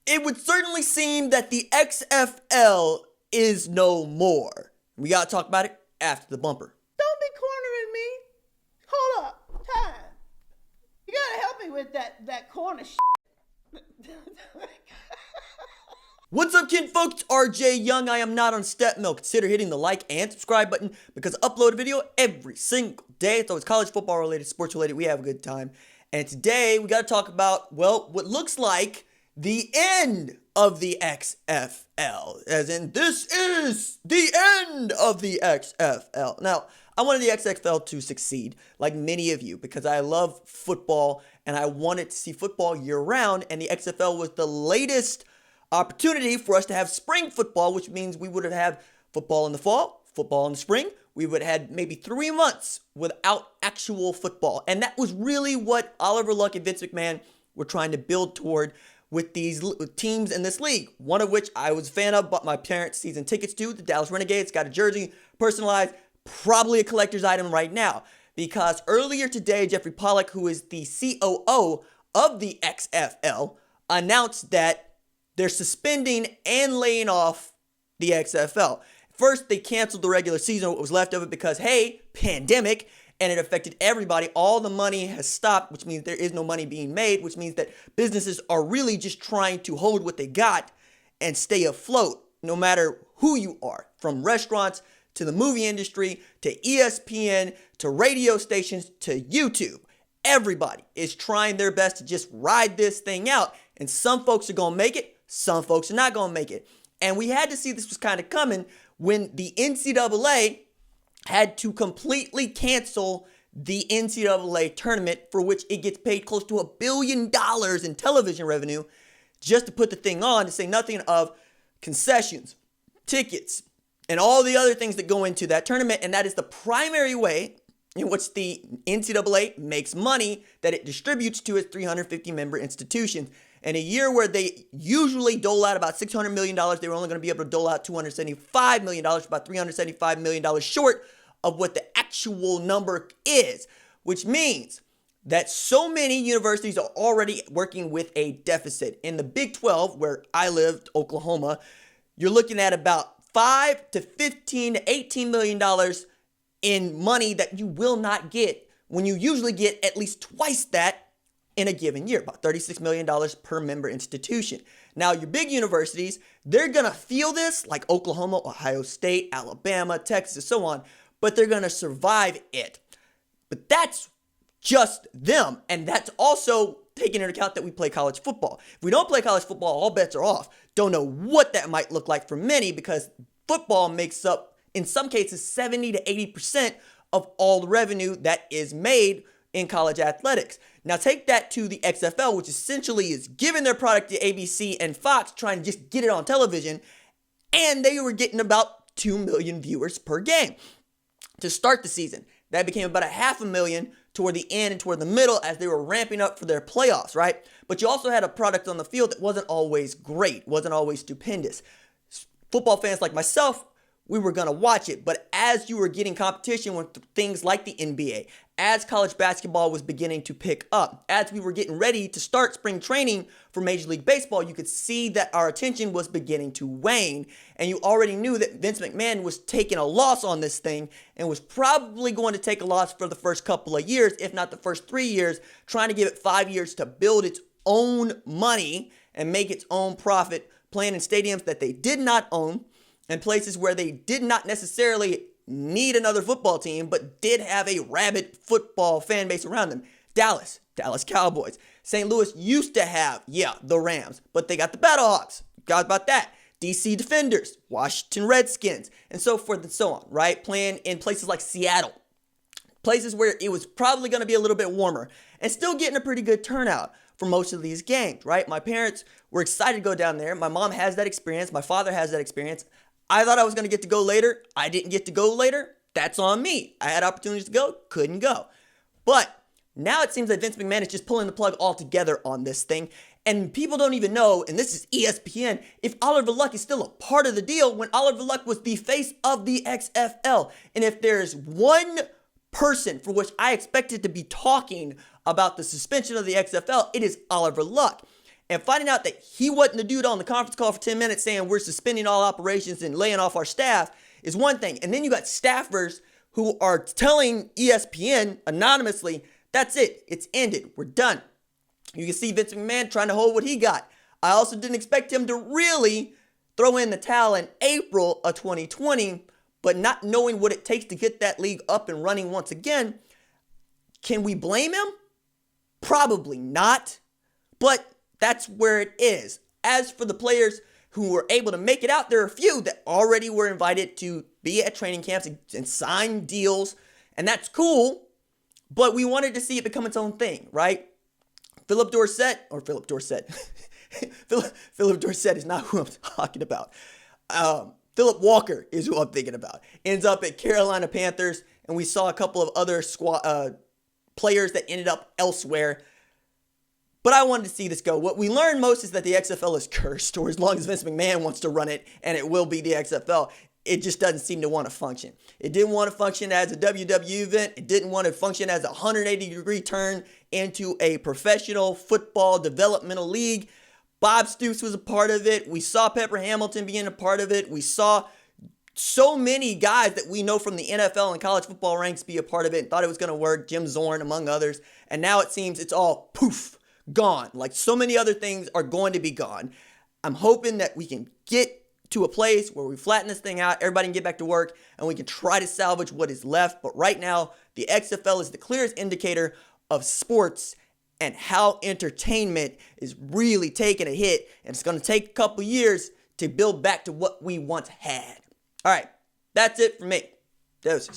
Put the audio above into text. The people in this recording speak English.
it would certainly seem that the XFL is no more. We gotta talk about it after the bumper. Don't be cornering me. Hold up. Time. You gotta help me with that corner shit. What's up, kin folks? RJ Young. I am not on step milk. Consider hitting the like and subscribe button because I upload a video every single day. It's always college football related, sports related. We have a good time. And today we got to talk about, well, what looks like the end of the XFL. As in, this is the end of the XFL. Now, I wanted the XFL to succeed, like many of you, because I love football and I wanted to see football year round. And the XFL was the latest opportunity for us to have spring football, which means we would have had football in the fall, football in the spring. We would have had maybe 3 months without actual football. And that was really what Oliver Luck and Vince McMahon were trying to build toward with these teams in this league. One of which I was a fan of, bought my parents season tickets to, the Dallas Renegades, got a jersey, personalized, probably a collector's item right now. Because earlier today, Jeffrey Pollock, who is the COO of the XFL, announced that they're suspending and laying off the XFL. First, they canceled the regular season, what was left of it, because, hey, pandemic, and it affected everybody. All the money has stopped, which means there is no money being made, which means that businesses are really just trying to hold what they got and stay afloat, no matter who you are, from restaurants to the movie industry, to ESPN, to radio stations, to YouTube. Everybody is trying their best to just ride this thing out, and some folks are going to make it. Some folks are not going to make it. And we had to see this was kind of coming when the NCAA had to completely cancel the NCAA tournament, for which it gets paid close to $1 billion in television revenue just to put the thing on, to say nothing of concessions, tickets, and all the other things that go into that tournament. And that is the primary way in which the NCAA makes money that it distributes to its 350 member institutions. In a year where they usually dole out about $600 million, they were only going to be able to dole out $275 million, about $375 million short of what the actual number is, which means that so many universities are already working with a deficit. In the Big 12, where I lived, Oklahoma, you're looking at about $5 to $15 to $18 million in money that you will not get when you usually get at least twice that in a given year, about $36 million per member institution. Now, your big universities, they're going to feel this, like Oklahoma, Ohio State, Alabama, Texas, and so on, but they're going to survive it. But that's just them, and that's also taking into account that we play college football. If we don't play college football, all bets are off. Don't know what that might look like for many, because football makes up, in some cases, 70 to 80% of all the revenue that is made in college athletics. Now take that to the XFL, which essentially is giving their product to ABC and Fox, trying to just get it on television, and they were getting about 2 million viewers per game to start the season. That became about 500,000 toward the end and toward the middle as they were ramping up for their playoffs, right? But you also had a product on the field that wasn't always great, wasn't always stupendous. Football fans like myself, we were going to watch it, but as you were getting competition with things like the NBA, as college basketball was beginning to pick up, as we were getting ready to start spring training for Major League Baseball, you could see that our attention was beginning to wane, and you already knew that Vince McMahon was taking a loss on this thing and was probably going to take a loss for the first couple of years, if not the first 3 years, trying to give it 5 years to build its own money and make its own profit, playing in stadiums that they did not own, and places where they did not necessarily need another football team, but did have a rabid football fan base around them. Dallas Cowboys. St. Louis used to have, the Rams, but they got the Battlehawks. Forgot about that. DC Defenders, Washington Redskins, and so forth and so on, right? Playing in places like Seattle, places where it was probably going to be a little bit warmer, and still getting a pretty good turnout for most of these games, right? My parents were excited to go down there. My mom has that experience. My father has that experience. I thought I was going to get to go later. I didn't get to go later. That's on me. I had opportunities to go, couldn't go. But now it seems that Vince McMahon is just pulling the plug altogether on this thing. And people don't even know, and this is ESPN, if Oliver Luck is still a part of the deal when Oliver Luck was the face of the XFL. And if there's one person for which I expected to be talking about the suspension of the XFL, it is Oliver Luck. and finding out that he wasn't the dude on the conference call for 10 minutes saying we're suspending all operations and laying off our staff is one thing. And then you got staffers who are telling ESPN anonymously, that's it. It's ended. We're done. You can see Vince McMahon trying to hold what he got. I also didn't expect him to really throw in the towel in April of 2020, but not knowing what it takes to get that league up and running once again. Can we blame him? Probably not, but that's where it is. As for the players who were able to make it out, there are a few that already were invited to be at training camps and sign deals, and that's cool, but we wanted to see it become its own thing, right? Philip Dorsett is not who I'm talking about. Philip Walker is who I'm thinking about. Ends up at Carolina Panthers, and we saw a couple of other players that ended up elsewhere. But I wanted to see this go. What we learned most is that the XFL is cursed, or as long as Vince McMahon wants to run it, and it will be the XFL, it just doesn't seem to want to function. It didn't want to function as a WWE event. It didn't want to function as a 180-degree turn into a professional football developmental league. Bob Stoops was a part of it. We saw Pepper Hamilton being a part of it. We saw so many guys that we know from the NFL and college football ranks be a part of it and thought it was going to work. Jim Zorn, among others. And now it seems it's all poof, gone. Like so many other things are going to be gone. I'm hoping that we can get to a place where we flatten this thing out, everybody can get back to work, and we can try to salvage what is left. But right now, the XFL is the clearest indicator of sports and how entertainment is really taking a hit. And it's going to take a couple years to build back to what we once had. All right, that's it for me. Doses.